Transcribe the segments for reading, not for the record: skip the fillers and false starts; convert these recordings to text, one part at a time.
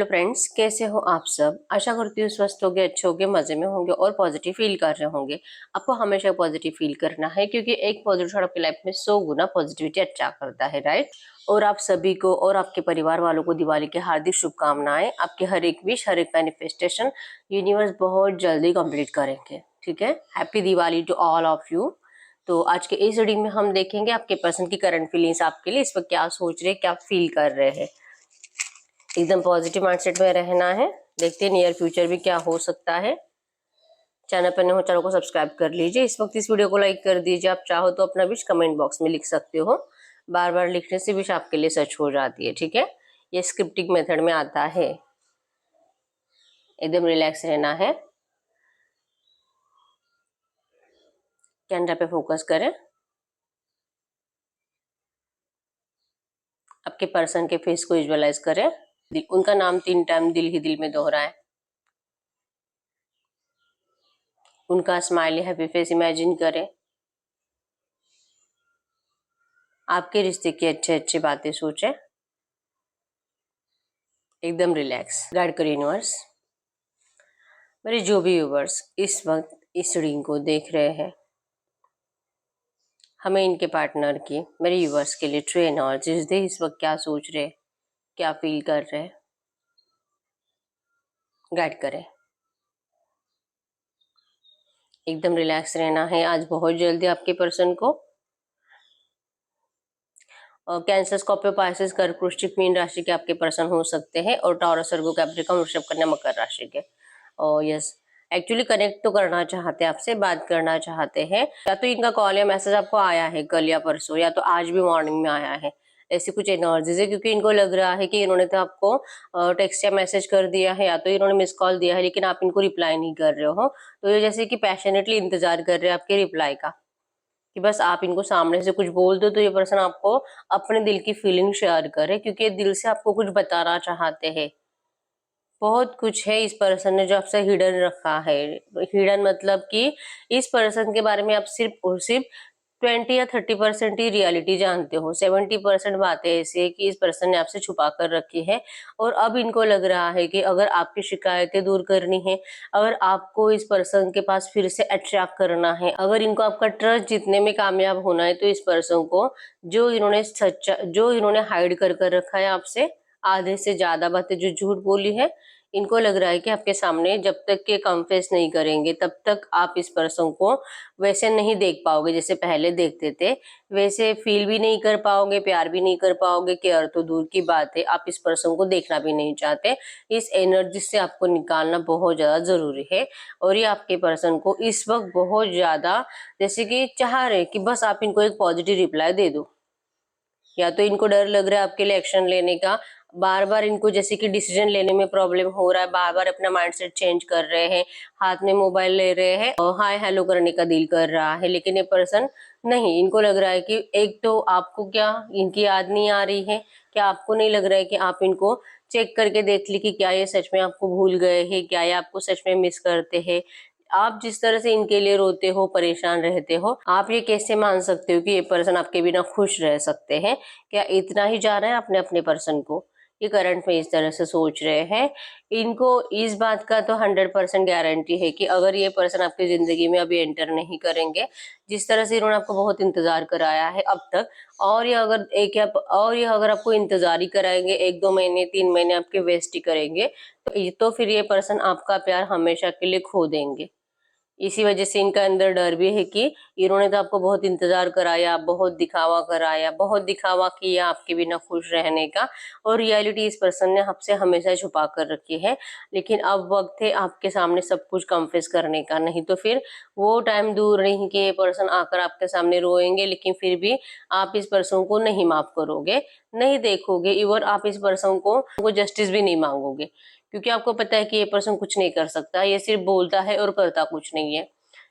Hello friends, कैसे हो आप सब। आशा करती हूँ स्वस्थ होंगे, अच्छे होंगे, मजे में होंगे और पॉजिटिव फील कर रहे होंगे। आपको हमेशा पॉजिटिव फील करना है क्योंकि एक पॉजिटिव थॉट आपकी लाइफ में 100 गुना पॉजिटिविटी अच्छा करता है, राइट। और आप सभी को और आपके परिवार वालों को दिवाली की हार्दिक शुभकामनाएं। आपके हर एक विश, हर एक मैनिफेस्टेशन यूनिवर्स बहुत जल्दी कंप्लीट करेंगे, ठीक है। Happy Diwali to all of you. तो आज के इस रीडिंग में हम देखेंगे आपके पर्सन की करंट फीलिंग्स आपके लिए इस वक्त क्या सोच रहे हैं, क्या फील कर रहे हैं। एकदम पॉजिटिव माइंडसेट में रहना है। देखते हैं नियर फ्यूचर भी क्या हो सकता है। चैनल पर नए हो, चैनल को सब्सक्राइब कर लीजिए। इस वक्त इस वीडियो को लाइक कर दीजिए। आप चाहो तो अपना विश कमेंट बॉक्स में लिख सकते हो। बार बार लिखने से विश आपके लिए सच हो जाती है, ठीक है। ये स्क्रिप्टिंग मेथड में आता है। एकदम रिलैक्स रहना है। कैमरा पे फोकस करें। आपके पर्सन के फेस को विजुअलाइज करें। उनका नाम 3 टाइम दिल ही दिल में दोहराएं। उनका स्माइली हैप्पी फेस इमेजिन करें। आपके रिश्ते की अच्छी अच्छी बातें सोचें। एकदम रिलैक्स। गाइड करिए यूनिवर्स। मेरे जो भी व्यूवर्स इस वक्त इस रीडिंग को देख रहे हैं, हमें इनके पार्टनर की, मेरे व्यूवर्स के लिए ट्रू एनर्जीज दे। इस वक्त क्या सोच रहे, क्या फील कर रहे, गाइड करें। एकदम रिलैक्स रहना है। आज बहुत जल्दी आपके पर्सन को कैंसर, स्कॉर्पियो, पाइसेस, कर्क, वृश्चिक, मीन राशि के आपके पर्सन हो सकते हैं और टॉरस, वर्गो, कैप्रिकॉर्न, वृषभ, कन्या, मकर राशि के। और यस, एक्चुअली कनेक्ट तो करना चाहते हैं, आपसे बात करना चाहते हैं। या तो इनका कॉल या मैसेज आपको आया है कल या परसों, या तो आज भी मॉर्निंग में आया है। ऐसी कुछ एनर्जीज है क्योंकि इनको लग रहा है कि इन्होंने तो आपको टेक्स्ट या मैसेज कर दिया है, या तो इन्होंने मिस कॉल दिया है, लेकिन आप इनको रिप्लाई नहीं कर रहे हो। तो ये जैसे कि पैशनेटली इंतजार कर रहे हैं आपके रिप्लाई का, कि बस आप इनको सामने से कुछ बोल दो तो ये पर्सन आपको अपने दिल की फीलिंग शेयर करे, क्योंकि ये दिल से आपको कुछ बताना चाहते हैं। बहुत कुछ है इस पर्सन ने जो आपसे हिडन रखा है। हिडन मतलब कि इस पर्सन के बारे में आप सिर्फ और सिर्फ 20 या 30% ही रियलिटी जानते हो। 70% बातें ऐसी है कि इस पर्सन ने आपसे छुपा कर रखी है। और अब इनको लग रहा है कि अगर आपकी शिकायतें दूर करनी है, अगर आपको इस पर्सन के पास फिर से अट्रैक्ट करना है, अगर इनको आपका ट्रस्ट जीतने में कामयाब होना है, तो इस पर्सन को जो इन्होंने हाइड कर रखा है आपसे, आधे से ज्यादा बातें जो झूठ बोली है, इनको लग रहा है कि आपके सामने जब तक के कन्फेस नहीं करेंगे तब तक आप इस पर्सन को वैसे नहीं देख पाओगे जैसे पहले देखते थे। वैसे फील भी नहीं कर पाओगे, प्यार भी नहीं कर पाओगे, केयर तो दूर की बात है, आप इस पर्सन को देखना भी नहीं चाहते। इस एनर्जी से आपको निकालना बहुत ज्यादा जरूरी है। और ये आपके पर्सन को इस वक्त बहुत ज्यादा जैसे कि चाह रहे कि बस आप इनको एक पॉजिटिव रिप्लाई दे दो। या तो इनको डर लग रहा है आपके लिए एक्शन लेने का, बार बार इनको जैसे कि डिसीजन लेने में प्रॉब्लम हो रहा है, बार बार अपना माइंडसेट चेंज कर रहे हैं, हाथ में मोबाइल ले रहे हैं और हाय हेलो करने का दिल कर रहा है, लेकिन ये पर्सन नहीं। इनको लग रहा है कि एक तो आपको क्या इनकी याद नहीं आ रही है, क्या आपको नहीं लग रहा है कि आप इनको चेक करके देख ली कि क्या ये सच में आपको भूल गए हैं, क्या ये आपको सच में मिस करते हैं। आप जिस तरह से इनके लिए रोते हो, परेशान रहते हो, आप ये कैसे मान सकते हो कि ये पर्सन आपके बिना खुश रह सकते हैं। क्या इतना ही जाना है अपने अपने पर्सन को। ये करंट में इस तरह से सोच रहे हैं। इनको इस बात का तो 100% गारंटी है कि अगर ये पर्सन आपकी जिंदगी में अभी एंटर नहीं करेंगे, जिस तरह से इन्होंने आपको बहुत इंतजार कराया है अब तक, और ये अगर आपको इंतजार ही कराएंगे, 1-2 महीने 3 महीने आपके वेस्ट ही करेंगे, तो फिर ये पर्सन आपका प्यार हमेशा के लिए खो देंगे। इसी वजह से इनका अंदर डर भी है कि इन्होंने तो आपको बहुत इंतजार कराया, बहुत दिखावा कराया, बहुत दिखावा किया आपके बिना खुश रहने का, और रियलिटी इस पर्सन ने आपसे हमेशा छुपा कर रखी है। लेकिन अब वक्त है आपके सामने सब कुछ कन्फेस करने का, नहीं तो फिर वो टाइम दूर नहीं कि ये पर्सन आकर आपके सामने रोएंगे, लेकिन फिर भी आप इस पर्सन को नहीं माफ करोगे, नहीं देखोगे, इवन आप इस पर्सन को जस्टिस भी नहीं मांगोगे, क्योंकि आपको पता है कि ये पर्सन कुछ नहीं कर सकता, ये सिर्फ बोलता है और करता कुछ नहीं है।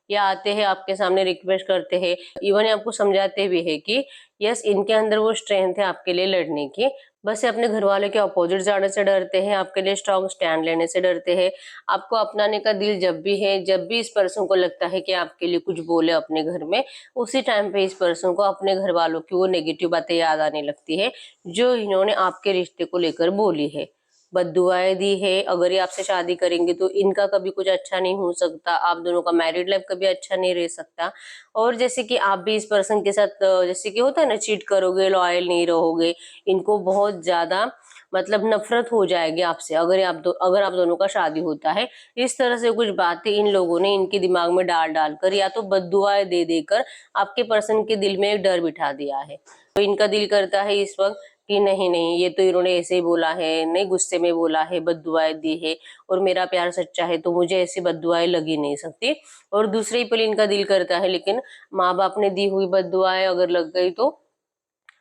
ये आते हैं आपके सामने, रिक्वेस्ट करते हैं, इवन आपको समझाते भी है कि यस इनके अंदर वो स्ट्रेंथ है आपके लिए लड़ने की। बस ये अपने घर वालों के अपोजिट जाने से डरते हैं, आपके लिए स्ट्रॉन्ग स्टैंड लेने से डरते हैं। आपको अपनाने का दिल जब भी है, जब भी इस पर्सन को लगता है कि आपके लिए कुछ बोले अपने घर में, उसी टाइम पे इस पर्सन को अपने घर वालों की वो नेगेटिव बातें याद आने लगती है जो इन्होंने आपके रिश्ते को लेकर बोली है। बद्दुआएं दी है। अगर ये आपसे शादी करेंगे तो इनका कभी कुछ अच्छा नहीं हो सकता, आप दोनों का मैरिड लाइफ कभी अच्छा नहीं रह सकता। और जैसे कि आप भी इस पर्सन के साथ जैसे कि होता है ना, चीट करोगे, लॉयल नहीं रहोगे, इनको बहुत ज्यादा मतलब नफरत हो जाएगी आपसे अगर आप दोनों का शादी होता है। इस तरह से कुछ बातें इन लोगों ने इनके दिमाग में डाल डाल कर या तो बद्दुआएं दे देकर आपके पर्सन के दिल में एक डर बिठा दिया है। तो इनका दिल करता है इस वक्त कि नहीं नहीं, ये तो इन्होंने ऐसे ही बोला है, नहीं गुस्से में बोला है, बद्दुआएं दी है, और मेरा प्यार सच्चा है तो मुझे ऐसी बद्दुआएं लगी नहीं सकती। और दूसरे ही पल इनका दिल करता है, लेकिन माँ बाप ने दी हुई बद्दुआएं अगर लग गई तो,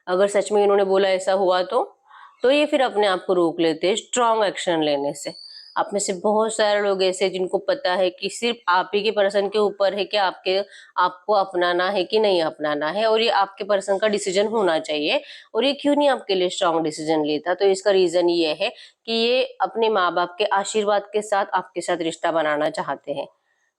अगर सच में इन्होंने बोला ऐसा हुआ तो ये फिर अपने आप को रोक लेते हैं स्ट्रॉन्ग एक्शन लेने से। आप में से बहुत सारे लोग ऐसे हैं जिनको पता है कि सिर्फ आप ही के पर्सन के ऊपर है कि आपको अपनाना है कि नहीं अपनाना है, और ये आपके पर्सन का डिसीजन होना चाहिए। और ये क्यों नहीं आपके लिए स्ट्रॉन्ग डिसीजन लेता, तो इसका रीजन ये है कि ये अपने माँ बाप के आशीर्वाद के साथ आपके साथ रिश्ता बनाना चाहते हैं।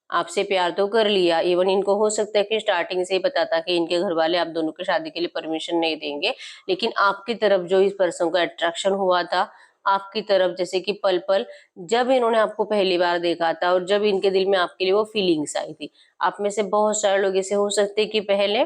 आपसे प्यार तो कर लिया, इवन इनको हो सकता है कि स्टार्टिंग से ही पता था कि इनके घर वाले आप दोनों की शादी के लिए परमिशन नहीं देंगे, लेकिन आपकी तरफ जो इस पर्सन का अट्रैक्शन हुआ था, आपकी तरफ जैसे कि पल पल जब इन्होंने आपको पहली बार देखा था और जब इनके दिल में आपके लिए वो फीलिंग्स आई थी। आप में से बहुत सारे लोग ऐसे हो सकते हैं कि पहले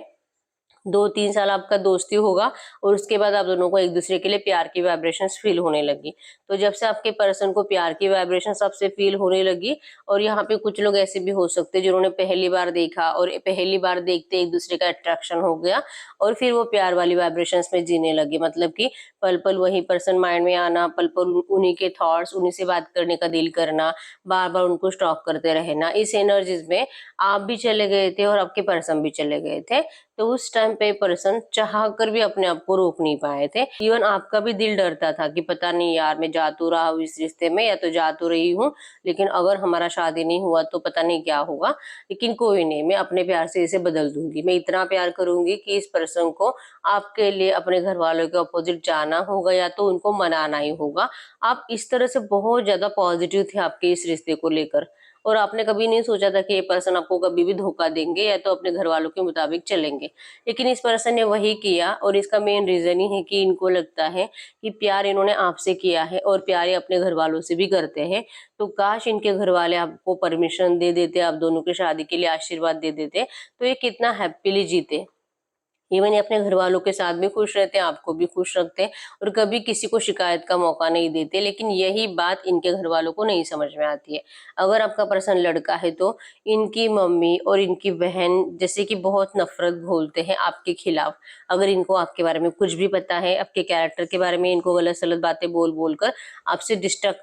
2-3 साल आपका दोस्ती होगा और उसके बाद आप दोनों को एक दूसरे के लिए प्यार की वाइब्रेशंस फील होने लगी। तो जब से आपके पर्सन को प्यार की वाइब्रेशंस आपसे फील होने लगी, और यहाँ पे कुछ लोग ऐसे भी हो सकते हैं जिन्होंने पहली बार देखा और पहली बार देखते एक दूसरे का अट्रैक्शन हो गया और फिर वो प्यार वाली वाइब्रेशंस में जीने लगे। मतलब कि पल पल वही पर्सन माइंड में आना, पल पल उन्हीं के थॉट्स, उन्हीं से बात करने का दिल करना, बार बार उनको स्टॉक करते रहना, इस एनर्जीज में आप भी चले गए थे और आपके पर्सन भी चले गए थे। तो उस टाइम पे पर्सन चाह कर भी अपने आप को रोक नहीं पाए थे। इवन आपका भी दिल डरता था कि पता नहीं यार, मैं जा तो रहा हूँ इस रिश्ते में या तो जा तो रही हूँ, लेकिन अगर हमारा शादी नहीं हुआ तो पता नहीं क्या होगा। लेकिन कोई नहीं, मैं अपने प्यार से इसे बदल दूंगी, मैं इतना प्यार करूंगी कि इस पर्सन को आपके लिए अपने घर वालों के अपोजिट जाना होगा या तो उनको मनाना ही होगा। आप इस तरह से बहुत ज्यादा पॉजिटिव थे आपके इस रिश्ते को लेकर, और आपने कभी नहीं सोचा था कि ये पर्सन आपको कभी भी धोखा देंगे या तो अपने घर वालों के मुताबिक चलेंगे। लेकिन इस पर्सन ने वही किया, और इसका मेन रीजन ही है कि इनको लगता है कि प्यार इन्होंने आपसे किया है और प्यार ये अपने घर वालों से भी करते हैं। तो काश इनके घर वाले आपको परमिशन दे देते, आप दोनों की शादी के लिए आशीर्वाद दे देते, तो ये कितना हैप्पीली जीते। इवन ये अपने घर वालों के साथ भी खुश रहते हैं, आपको भी खुश रखते हैं और कभी किसी को शिकायत का मौका नहीं देते। लेकिन यही बात इनके घर वालों को नहीं समझ में आती है। अगर आपका पर्सन लड़का है तो इनकी मम्मी और इनकी बहन जैसे कि बहुत नफरत घोलते हैं आपके खिलाफ। अगर इनको आपके बारे में कुछ भी पता है, आपके कैरेक्टर के बारे में इनको गलत सलत बातें बोल बोल कर आपसे डिस्ट्रैक्ट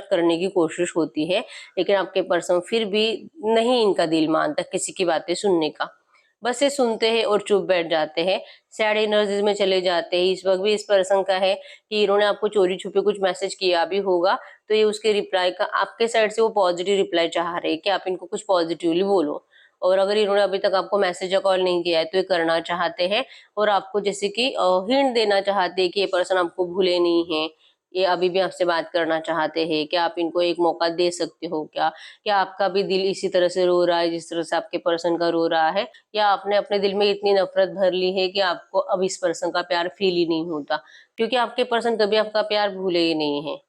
करने की कोशिश होती है। लेकिन आपके पर्सन फिर भी नहीं इनका दिल मानता किसी की बातें सुनने का, बस ये सुनते हैं और चुप बैठ जाते हैं, सैड एनर्जीज में चले जाते हैं। इस वक्त भी इस पर्सन का है कि इन्होंने आपको चोरी छुपे कुछ मैसेज किया भी होगा, तो ये उसके रिप्लाई का आपके साइड से वो पॉजिटिव रिप्लाई चाह रहे हैं कि आप इनको कुछ पॉजिटिवली बोलो। और अगर इन्होंने अभी तक आपको मैसेज या कॉल नहीं किया है तो ये करना चाहते हैं, और आपको जैसे कि हिंट देना चाहते हैं कि ये पर्सन आपको भूले नहीं है, ये अभी भी आपसे बात करना चाहते हैं, क्या आप इनको एक मौका दे सकते हो क्या? क्या आपका भी दिल इसी तरह से रो रहा है जिस तरह से आपके पर्सन का रो रहा है, या आपने अपने दिल में इतनी नफरत भर ली है कि आपको अब इस पर्सन का प्यार फील ही नहीं होता? क्योंकि आपके पर्सन कभी आपका प्यार भूले ही नहीं है।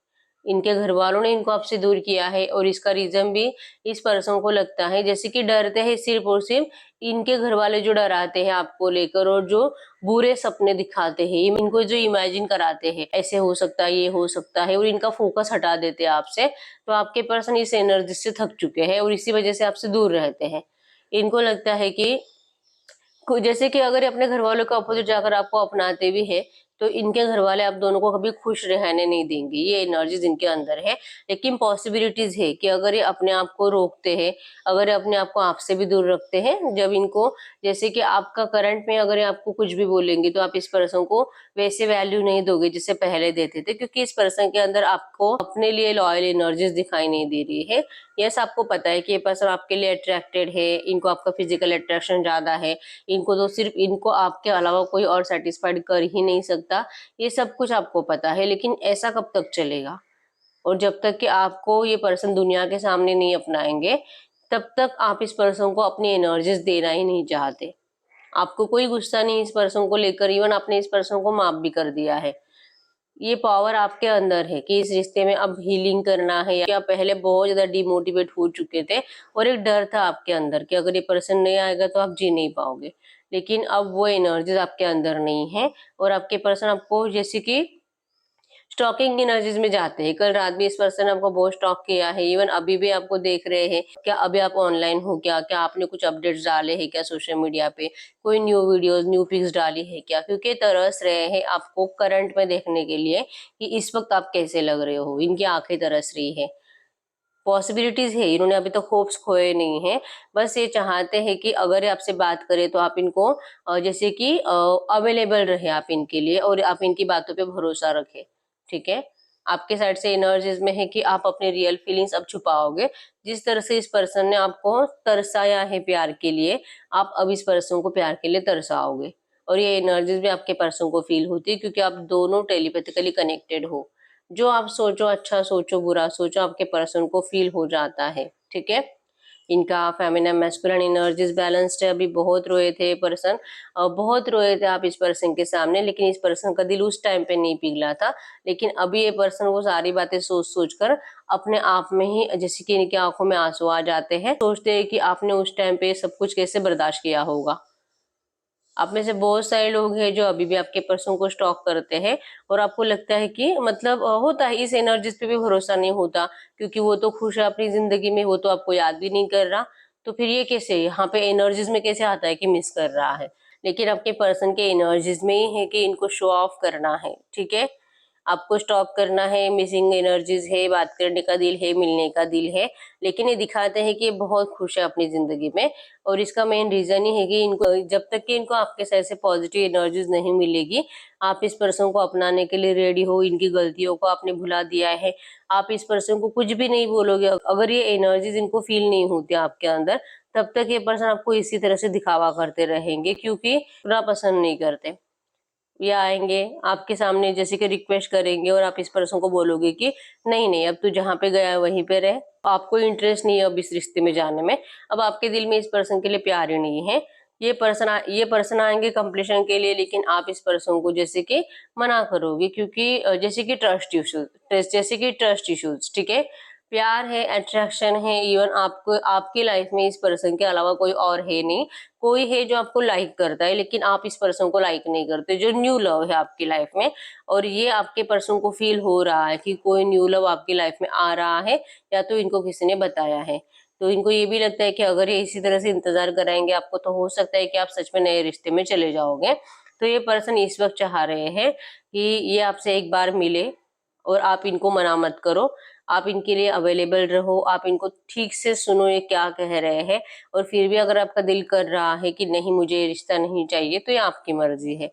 इनके घर वालों ने इनको आपसे दूर किया है, और इसका रीजन भी इस पर्सन को लगता है जैसे कि डरते हैं सिर्फ और सिर्फ इनके घर वाले, जो डराते हैं आपको लेकर और जो बुरे सपने दिखाते हैं, इनको जो इमेजिन कराते हैं ऐसे हो सकता है, ये हो सकता है, और इनका फोकस हटा देते हैं आपसे। तो आपके पर्सन इस एनर्जी से थक चुके हैं और इसी वजह से आपसे दूर रहते हैं। इनको लगता है कि जैसे कि अगर ये अपने घर वालों के अपोजिट जाकर आपको अपनाते भी है तो इनके घर वाले आप दोनों को कभी खुश रहने नहीं देंगे, ये एनर्जीज इनके अंदर है। लेकिन पॉसिबिलिटीज है कि अगर ये अपने आप को रोकते हैं, अगर ये अपने आप को आपसे भी दूर रखते हैं, जब इनको जैसे कि आपका करंट में अगर ये आपको कुछ भी बोलेंगे तो आप इस पर्सन को वैसे वैल्यू नहीं दोगे जैसे पहले देते थे, क्योंकि इस पर्सन के अंदर आपको अपने लिए लॉयल एनर्जीज दिखाई नहीं दे रही है। यस, आपको पता है कि ये पर्सन आपके लिए अट्रैक्टेड है, इनको आपका फिजिकल अट्रैक्शन ज्यादा है, इनको आपके अलावा कोई और सेटिस्फाइड कर ही नहीं सकता, ये सब कुछ आपको पता है। लेकिन ऐसा कब तक चलेगा? और जब तक कि आपको ये पर्सन दुनिया के सामने नहीं अपनाएंगे तब तक आप इस पर्सन को अपनी एनर्जीज देना ही नहीं चाहते। आपको कोई गुस्सा नहीं इस पर्सन को लेकर, इवन आपने इस पर्सन को माफ भी कर दिया है। ये पावर आपके अंदर है कि इस रिश्ते में अब हीलिंग करना है, या पहले बहुत ज्यादा डिमोटिवेट हो चुके थे और एक डर था आपके अंदर कि अगर ये पर्सन नहीं आएगा तो आप जी नहीं पाओगे, लेकिन अब वो एनर्जीज आपके अंदर नहीं है और आपके पर्सन आपको जैसे कि स्टॉकिंग एनर्जीज में जाते हैं। कल रात भी इस पर्सन ने आपको बहुत स्टॉक किया है, इवन अभी भी आपको देख रहे हैं। क्या अभी आप ऑनलाइन हो क्या? क्या आपने कुछ अपडेट्स डाले हैं क्या सोशल मीडिया पे? कोई न्यू वीडियोस, न्यू पिक्स डाली है क्या? क्योंकि तरस रहे हैं आपको करंट में देखने के लिए कि इस वक्त आप कैसे लग रहे हो। इनकी आंखें तरस रही है, पॉसिबिलिटीज है, इन्होंने अभी तक होप्स खोए नहीं है। बस ये चाहते हैं कि अगर ये आपसे बात करें तो आप इनको जैसे कि अवेलेबल रहे आप इनके लिए, और आप इनकी बातों पे भरोसा रखें। ठीक है, आपके साइड से एनर्जीज में है कि आप अपने रियल फीलिंग्स अब छुपाओगे। जिस तरह से इस पर्सन ने आपको तरसाया है प्यार के लिए, आप अब इस पर्सन को प्यार के लिए तरसाओगे। और ये एनर्जीज भी आपके पर्सन को फील होती है क्योंकि आप दोनों टेलीपैथिकली कनेक्टेड हो। जो आप सोचो, अच्छा सोचो बुरा सोचो, आपके पर्सन को फील हो जाता है। ठीक है, इनका फेमिनिन मैस्कुलिन एनर्जीज बैलेंस्ड है। अभी बहुत रोए थे पर्सन, बहुत रोए थे आप इस पर्सन के सामने, लेकिन इस पर्सन का दिल उस टाइम पे नहीं पिघला था। लेकिन अभी ये पर्सन वो सारी बातें सोच सोच कर अपने आप में ही जैसे कि इनकी आंखों में आंसू आ जाते हैं, सोचते हैं कि आपने उस टाइम पे सब कुछ कैसे बर्दाश्त किया होगा। आप में से बहुत सारे लोग हैं जो अभी भी आपके पर्सन को स्टॉक करते हैं, और आपको लगता है कि मतलब होता है, इस एनर्जीज पे भी भरोसा नहीं होता क्योंकि वो तो खुश है अपनी जिंदगी में, वो तो आपको याद भी नहीं कर रहा। तो फिर ये कैसे यहाँ पे एनर्जीज में कैसे आता है कि मिस कर रहा है? लेकिन आपके पर्सन के एनर्जीज में ही है कि इनको शो ऑफ करना है। ठीक है, आपको स्टॉप करना है, मिसिंग एनर्जीज है, बात करने का दिल है, मिलने का दिल है, लेकिन ये दिखाते हैं कि ये बहुत खुश है अपनी जिंदगी में। और इसका मेन रीजन ही है कि इनको जब तक कि इनको आपके साइड से पॉजिटिव एनर्जीज नहीं मिलेगी, आप इस पर्सन को अपनाने के लिए रेडी हो, इनकी गलतियों को आपने भुला दिया है, आप इस पर्सन को कुछ भी नहीं बोलोगे, अगर ये एनर्जीज इनको फील नहीं होती आपके अंदर, तब तक ये पर्सन आपको इसी तरह से दिखावा करते रहेंगे क्योंकि पूरा पसंद नहीं करते। ये आएंगे आपके सामने जैसे कि रिक्वेस्ट करेंगे और आप इस पर्सन को बोलोगे कि नहीं नहीं, अब तू जहाँ पे गया है वहीं पे रह, आपको इंटरेस्ट नहीं है अब इस रिश्ते में जाने में, अब आपके दिल में इस पर्सन के लिए प्यार ही नहीं है। ये पर्सन आएंगे कंप्लीशन के लिए, लेकिन आप इस पर्सन को जैसे कि मना करोगे क्योंकि जैसे कि ट्रस्ट इश्यूज। ठीक है, प्यार है, अट्रैक्शन है, इवन आपको आपकी लाइफ में इस पर्सन के अलावा कोई और है नहीं। कोई है जो आपको लाइक करता है, लेकिन आप इस पर्सन को लाइक नहीं करते, जो न्यू लव है आपकी लाइफ में। और ये आपके पर्सन को फील हो रहा है कि कोई न्यू लव आपकी लाइफ में आ रहा है, या तो इनको किसी ने बताया है। तो इनको ये भी लगता है कि अगर ये इसी तरह से इंतजार कराएंगे आपको, तो हो सकता है कि आप सच में नए रिश्ते में चले जाओगे। तो ये पर्सन इस वक्त चाह रहे हैं कि ये आपसे एक बार मिले, और आप इनको मना मत करो, आप इनके लिए अवेलेबल रहो, आप इनको ठीक से सुनो ये क्या कह रहे हैं। और फिर भी अगर आपका दिल कर रहा है कि नहीं मुझे ये रिश्ता नहीं चाहिए, तो ये आपकी मर्जी है।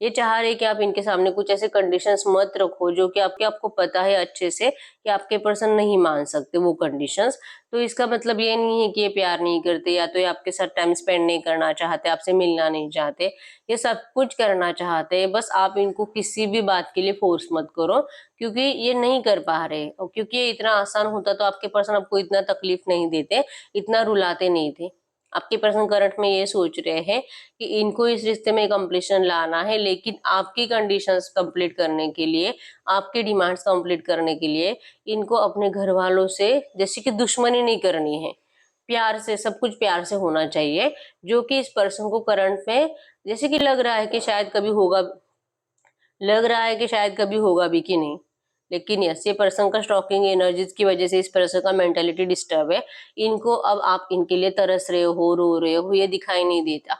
ये चाह रहे कि आप इनके सामने कुछ ऐसे कंडीशंस मत रखो जो कि आपको पता है अच्छे से कि आपके पर्सन नहीं मान सकते वो कंडीशंस। तो इसका मतलब ये नहीं है कि ये प्यार नहीं करते, या तो ये आपके साथ टाइम स्पेंड नहीं करना चाहते, आपसे मिलना नहीं चाहते। ये सब कुछ करना चाहते हैं, बस आप इनको किसी भी बात के लिए फोर्स मत करो, क्योंकि ये नहीं कर पा रहे। और क्योंकि ये इतना आसान होता तो आपके पर्सन आपको इतना तकलीफ नहीं देते, इतना रुलाते नहीं थे। आपके पर्सन करंट में ये सोच रहे हैं कि इनको इस रिश्ते में कंप्लीशन लाना है, लेकिन आपकी कंडीशंस कंप्लीट करने के लिए, आपकी डिमांड्स कंप्लीट करने के लिए इनको अपने घर वालों से जैसे कि दुश्मनी नहीं करनी है। प्यार से, सब कुछ प्यार से होना चाहिए, जो कि इस पर्सन को करंट में जैसे कि लग रहा है कि शायद कभी होगा, लग रहा है कि शायद कभी होगा भी कि नहीं। लेकिन यस, ये पर्सन का स्टॉकिंग एनर्जीज की वजह से इस पर्सन का मेंटेलिटी डिस्टर्ब है। इनको अब आप इनके लिए तरस रहे हो, रो रहे हो, ये दिखाई नहीं देता।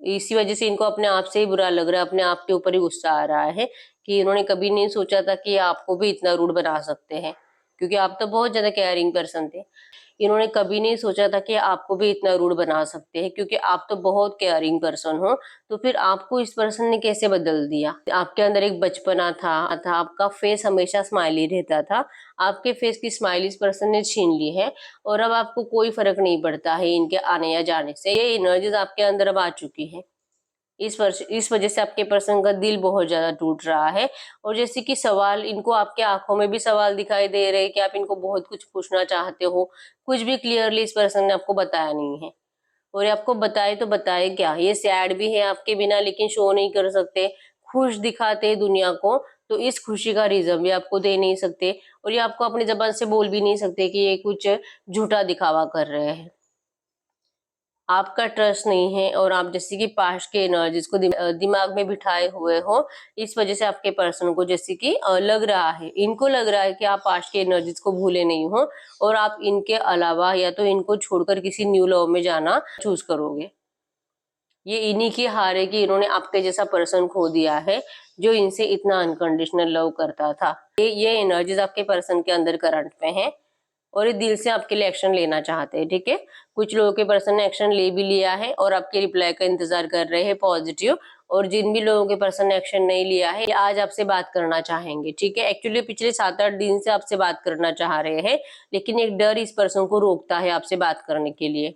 इसी वजह से इनको अपने आप से ही बुरा लग रहा है, अपने आप के ऊपर ही गुस्सा आ रहा है कि इन्होंने कभी नहीं सोचा था कि आपको भी इतना रूड बना सकते हैं, क्योंकि आप तो बहुत ज्यादा केयरिंग पर्सन थे। इन्होंने कभी नहीं सोचा था कि आपको भी इतना रूड बना सकते हैं, क्योंकि आप तो बहुत केयरिंग पर्सन हो। तो फिर आपको इस पर्सन ने कैसे बदल दिया? आपके अंदर एक बचपना था, आपका फेस हमेशा स्माइली रहता था, आपके फेस की स्माइल इस पर्सन ने छीन ली है। और अब आपको कोई फर्क नहीं पड़ता है इनके आने या जाने से, ये एनर्जीज आपके अंदर अब आ चुकी है। इस वजह से आपके पर्सन का दिल बहुत ज्यादा टूट रहा है। और जैसे कि सवाल, इनको आपके आंखों में भी सवाल दिखाई दे रहे हैं कि आप इनको बहुत कुछ पूछना चाहते हो, कुछ भी क्लियरली इस पर्सन ने आपको बताया नहीं है। और ये आपको बताए तो बताए क्या, ये सैड भी है आपके बिना लेकिन शो नहीं कर सकते, खुश दिखाते हैं दुनिया को, तो इस खुशी का रीजन भी आपको दे नहीं सकते, और ये आपको अपनी जबान से बोल भी नहीं सकते कि ये कुछ झूठा दिखावा कर रहे हैं। आपका ट्रस्ट नहीं है और आप जैसे कि पास्ट के एनर्जीज को दिमाग में बिठाए हुए हो, इस वजह से आपके पर्सन को जैसे कि लग रहा है, इनको लग रहा है कि आप पास्ट के एनर्जीज को भूले नहीं हो, और आप इनके अलावा या तो इनको छोड़कर किसी न्यू लव में जाना चूज करोगे। ये इन्हीं की हार है कि इन्होंने आपके जैसा पर्सन खो दिया है जो इनसे इतना अनकंडीशनल लव करता था। ये एनर्जीज आपके पर्सन के अंदर करंट में है, और ये दिल से आपके लिए एक्शन लेना चाहते हैं, ठीक है। कुछ लोगों के पर्सन ने एक्शन ले भी लिया है और आपके रिप्लाई का इंतजार कर रहे हैं पॉजिटिव, और जिन भी लोगों के पर्सन ने एक्शन नहीं लिया है, ये आज आपसे बात करना चाहेंगे, ठीक है। एक्चुअली पिछले 7-8 दिन से आपसे बात करना चाह रहे हैं, लेकिन एक डर इस पर्सन को रोकता है आपसे बात करने के लिए।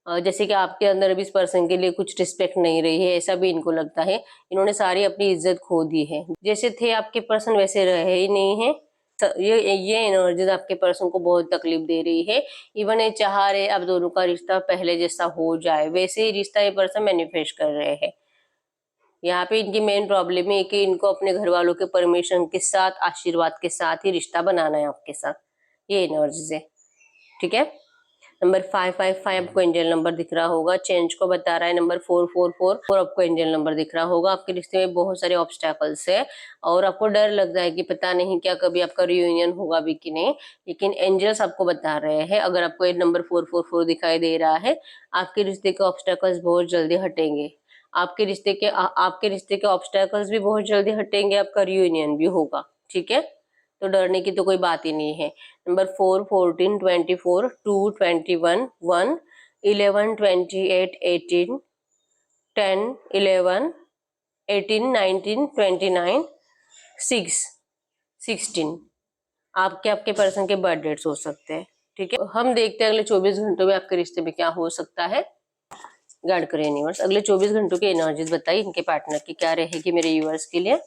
जैसे कि आपके अंदर अभी इस पर्सन के लिए कुछ रिस्पेक्ट नहीं रही है, ऐसा भी इनको लगता है। इन्होंने सारी अपनी इज्जत खो दी है, जैसे थे आपके पर्सन वैसे रहे ही नहीं है। ये एनर्जीज आपके पर्सन को बहुत तकलीफ दे रही है। इवन ये चाह रहे अब दोनों का रिश्ता पहले जैसा हो जाए, वैसे ही रिश्ता ये पर्सन मैनिफेस्ट कर रहे हैं। यहाँ पे इनकी मेन प्रॉब्लम है कि इनको अपने घर वालों के परमिशन के साथ, आशीर्वाद के साथ ही रिश्ता बनाना है आपके साथ। ये एनर्जीज है, ठीक है। नंबर 555 आपको एंजल नंबर दिख रहा होगा, चेंज को बता रहा है। नंबर 444 आपको एंजल नंबर दिख रहा होगा। आपके रिश्ते में बहुत सारे ऑब्स्टैकल्स है और आपको डर लगता है कि पता नहीं क्या कभी आपका रियूनियन होगा भी कि नहीं, लेकिन एंजल्स आपको बता रहे हैं, अगर आपको ये नंबर 444 दिखाई दे रहा है, आपके रिश्ते के ऑब्स्टैकल्स बहुत जल्दी हटेंगे। आपके रिश्ते के ऑब्स्टैकल्स भी बहुत जल्दी हटेंगे, आपका रियूनियन भी होगा, ठीक है। तो डरने की तो कोई बात ही नहीं है। नंबर 4, 14, 24, 2, 21, 1, 11, 28, 18, 10, 11, 18, 19, 29, 6, 16 आपके आपके पर्सन के बर्थ डेट्स हो सकते हैं, ठीक है। हम देखते हैं अगले 24 घंटों में आपके रिश्ते में क्या हो सकता है। गाइड करें यूनिवर्स, अगले 24 घंटों की एनर्जीज बताइए इनके पार्टनर की क्या रहेगी मेरे यूवर्स के लिए।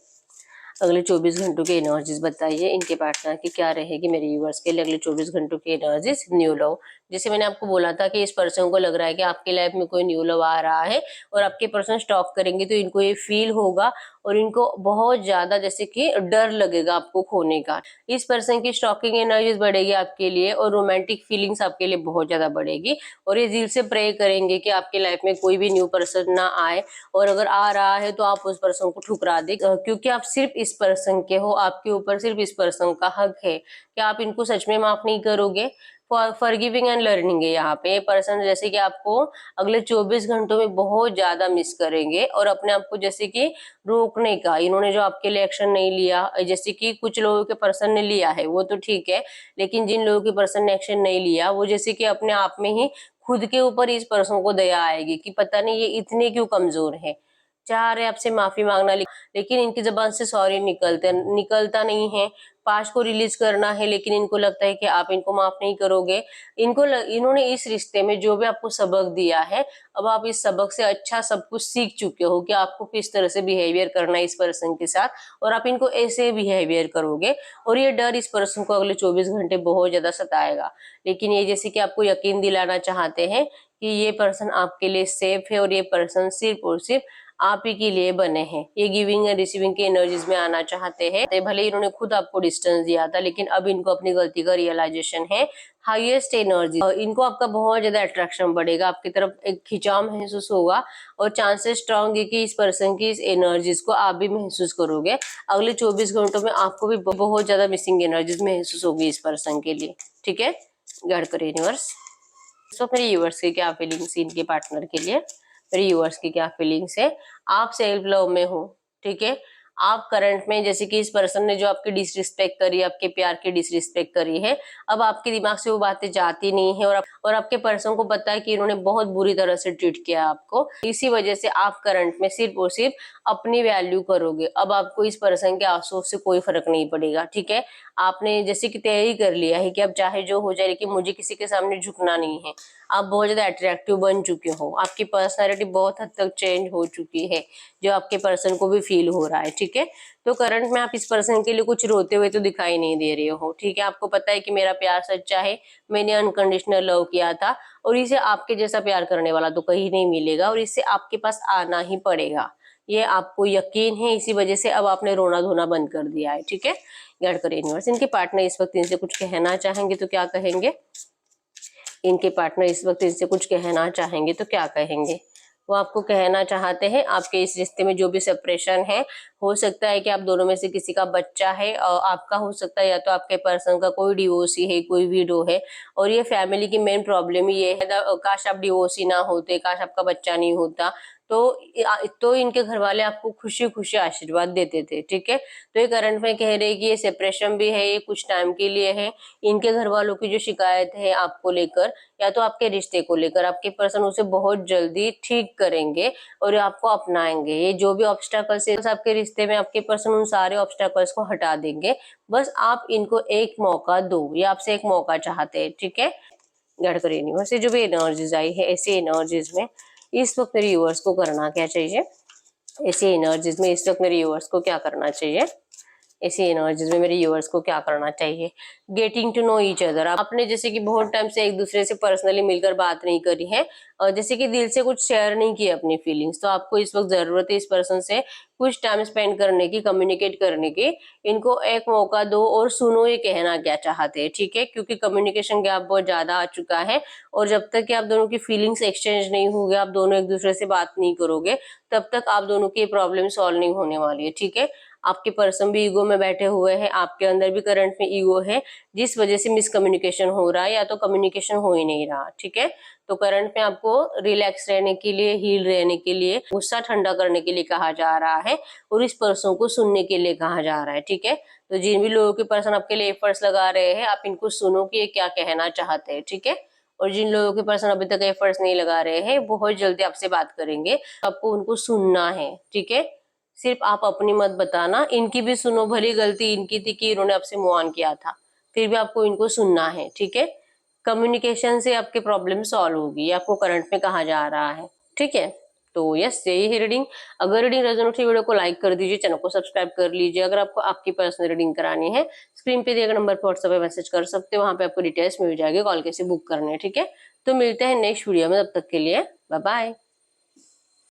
अगले 24 घंटों की एनर्जीज बताइए इनके पार्टनर की क्या रहेगी मेरे व्यूअर्स के लिए अगले 24 घंटों की एनर्जीज। न्यू लव, जैसे मैंने आपको बोला था कि इस पर्सन को लग रहा है कि आपकी लाइफ में कोई न्यू लव आ रहा है और आपके पर्सन स्टॉक करेंगे तो इनको ये फील होगा और इनको बहुत ज्यादा जैसे कि डर लगेगा आपको खोने का। इस पर्सन की स्टॉकिंग एनर्जीज बढ़ेगी आपके लिए और रोमांटिक फीलिंग्स आपके लिए बहुत ज्यादा बढ़ेगी, और ये दिल से प्रे करेंगे कि आपकी लाइफ में कोई भी न्यू पर्सन ना आए, और अगर आ रहा है तो आप उस पर्सन को ठुकरा दे, क्योंकि आप सिर्फ इस पर्सन के हो, आपके ऊपर सिर्फ इस पर्सन का हक है कि आप इनको सच में माफ नहीं करोगे। फॉरगिविंग एंड लर्निंग है यहाँ पे। ये पर्सन जैसे कि आपको अगले 24 घंटों में बहुत ज्यादा मिस करेंगे और अपने आप को जैसे कि रोकने का, इन्होंने जो आपके लिए एक्शन नहीं लिया, जैसे कि कुछ लोगों के पर्सन ने लिया है वो तो ठीक है, लेकिन जिन लोगों के पर्सन ने एक्शन नहीं लिया वो जैसे कि अपने आप में ही खुद के ऊपर इस पर्सन को दया आएगी कि पता नहीं ये इतने क्यों कमजोर है, चाह रहे आपसे माफी मांगना, लेकिन इनकी जबान से सॉरी निकलता नहीं है। पास्ट को रिलीज करना है लेकिन इनको लगता है कि आप इनको माफ नहीं करोगे। इन्होंने इस रिश्ते में जो भी आपको सबक दिया है, अब आप इस सबक से अच्छा सब कुछ सीख चुके हो कि आपको किस तरह से बिहेवियर करना है इस पर्सन के साथ, और आप इनको ऐसे बिहेवियर करोगे, और ये डर इस पर्सन को अगले 24 घंटे बहुत ज्यादा सताएगा। लेकिन ये जैसे कि आपको यकीन दिलाना चाहते हैं कि ये पर्सन आपके लिए सेफ है और ये पर्सन सिर्फ और सिर्फ आप ही के लिए बने हैं। ये गिविंग एंड रिसीविंग की एनर्जीज में आना चाहते हैं। तो भले इन्होंने खुद आपको डिस्टेंस दिया था, लेकिन अब इनको अपनी गलती का रियलाइजेशन है। हाईएस्ट एनर्जी, इनको आपका बहुत ज्यादा अट्रैक्शन बढ़ेगा, आपकी तरफ एक खिंचाव महसूस होगा, और चांसेस स्ट्रॉन्ग है कि इस पर्सन की इस एनर्जीज को आप भी महसूस करोगे। अगले 24 घंटों में आपको भी बहुत ज्यादा मिसिंग एनर्जीज महसूस होगी इस पर्सन के लिए, ठीक है। गाइड करें यूनिवर्स। तो मेरे यूवर्स की क्या फीलिंग्स, इनके पार्टनर के लिए मेरे यूवर्स की क्या फीलिंग्स है। आप सेल्फ लव में हो, ठीक है। आप करंट में जैसे कि इस पर्सन ने जो आपकी डिसरिस्पेक्ट करी, आपके प्यार की डिसरिस्पेक्ट करी है, अब आपके दिमाग से वो बातें जाती नहीं है, और आपके पर्सन को पता है कि इन्होंने बहुत बुरी तरह से ट्रीट किया आपको। इसी वजह से आप करंट में सिर्फ और सिर्फ अपनी वैल्यू करोगे। अब आपको इस पर्सन के अफसोस से कोई फर्क नहीं पड़ेगा, ठीक है। आपने जैसे कि तय ही कर लिया है कि अब चाहे जो हो जाए लेकिन मुझे किसी के सामने झुकना नहीं है। आप बहुत ज्यादा अट्रैक्टिव बन चुके हो, आपकी पर्सनालिटी बहुत हद तक चेंज हो चुकी है, जो आपके पर्सन को भी फील हो रहा है, ठीक है। तो करंट में आप इस पर्सन के लिए कुछ रोते हुए तो दिखाई नहीं दे रहे हो, ठीक है। आपको पता है कि मेरा प्यार सच्चा है, मैंने अनकंडीशनल लव किया था, और इसे आपके जैसा प्यार करने वाला तो कहीं नहीं मिलेगा, और इसे आपके पास आना ही पड़ेगा, ये आपको यकीन है, इसी वजह से अब आपने रोना धोना बंद कर दिया है। ठीक है, गाइड करिए यूनिवर्स। इनके पार्टनर इस वक्त इनसे कुछ कहना चाहेंगे तो क्या कहेंगे? इनके पार्टनर इस वक्त इनसे कुछ कहना चाहेंगे तो क्या कहेंगे? वो आपको कहना चाहते हैं आपके इस रिश्ते में जो भी सेपरेशन है, हो सकता है कि आप दोनों में से किसी का बच्चा है और आपका हो सकता है, या तो आपके पर्सन का कोई डिवोर्सी है, कोई विडो है। और ये फैमिली की मेन प्रॉब्लम ही ये है, काश आप डिवोर्सी ना होते, काश आपका बच्चा नहीं होता, तो इनके घर वाले आपको खुशी खुशी आशीर्वाद देते थे। ठीक है, तो ये करंट में कह रहे हैं कि ये सेपरेशन भी है, ये कुछ टाइम के लिए है। इनके घर वालों की जो शिकायत है आपको लेकर, या तो आपके रिश्ते को लेकर, आपके पर्सन उसे बहुत जल्दी ठीक करेंगे और ये आपको अपनाएंगे। ये जो भी ऑब्स्टेकल्स है आपके रिश्ते में, आपके पर्सन उन सारे ऑब्स्टेकल्स को हटा देंगे। बस आप इनको एक मौका दो, ये आपसे एक मौका चाहते हैं। ठीक है, गाइड करिए यूनिवर्स से जो भी एनर्जीज आई है, ऐसी एनर्जीज में इस वक्त मेरे व्यूअर्स को करना क्या चाहिए? ऐसी एनर्जीज में इस वक्त मेरे व्यूअर्स को क्या करना चाहिए? ऐसी एनर्जीज में मेरे व्यूअर्स को क्या करना चाहिए? Getting to know each other. आपने जैसे कि बहुत टाइम से एक दूसरे से पर्सनली मिलकर बात नहीं करी है, और जैसे कि दिल से कुछ शेयर नहीं किया अपनी फीलिंग्स, तो आपको इस वक्त जरूरत है इस पर्सन से कुछ टाइम स्पेंड करने की, कम्युनिकेट करने की। इनको एक मौका दो और सुनो ये कहना क्या चाहते हैं। ठीक है, क्योंकि कम्युनिकेशन गैप बहुत ज्यादा आ चुका है, और जब तक कि आप दोनों की फीलिंग्स एक्सचेंज नहीं होंगे, आप दोनों एक दूसरे से बात नहीं करोगे, तब तक आप दोनों की प्रॉब्लम सॉल्व नहीं होने वाली है। ठीक है, आपके पर्सन भी ईगो में बैठे हुए हैं, आपके अंदर भी करंट में ईगो है, जिस वजह से मिसकम्युनिकेशन हो रहा है, या तो कम्युनिकेशन हो ही नहीं रहा। ठीक है, तो करंट में आपको रिलैक्स रहने के लिए, हील रहने के लिए, गुस्सा ठंडा करने के लिए कहा जा रहा है, और इस पर्सन को सुनने के लिए कहा जा रहा है। ठीक है, तो जिन भी लोगों के पर्सन आपके लिए एफर्ट्स लगा रहे हैं, आप इनको सुनो कि ये क्या कहना चाहते हैं। ठीक है, और जिन लोगों के पर्सन अभी तक एफर्ट्स नहीं लगा रहे हैं, बहुत जल्दी आपसे बात करेंगे, आपको उनको सुनना है। ठीक है, सिर्फ आप अपनी मत बताना, इनकी भी सुनो। भली गलती इनकी थी कि इन्होंने आपसे मूव ऑन किया था, फिर भी आपको इनको सुनना है। ठीक है, कम्युनिकेशन से आपके प्रॉब्लम सॉल्व होगी, ये आपको करंट में कहा जा रहा है। ठीक है, तो यस, यही है रीडिंग। अगर रीडिंग रेजोनेट हुई, वीडियो को लाइक कर दीजिए, चैनल को सब्सक्राइब कर लीजिए। अगर आपको आपकी पर्सनल रीडिंग करानी है, स्क्रीन पे दिए गए नंबर पर व्हाट्सएप पे मैसेज कर सकते हो, वहां पे आपको डिटेल्स मिल जाएगी, कॉल कैसे बुक करने हैं। ठीक है, तो मिलते हैं नेक्स्ट वीडियो में, तब तक के लिए बाय बाय।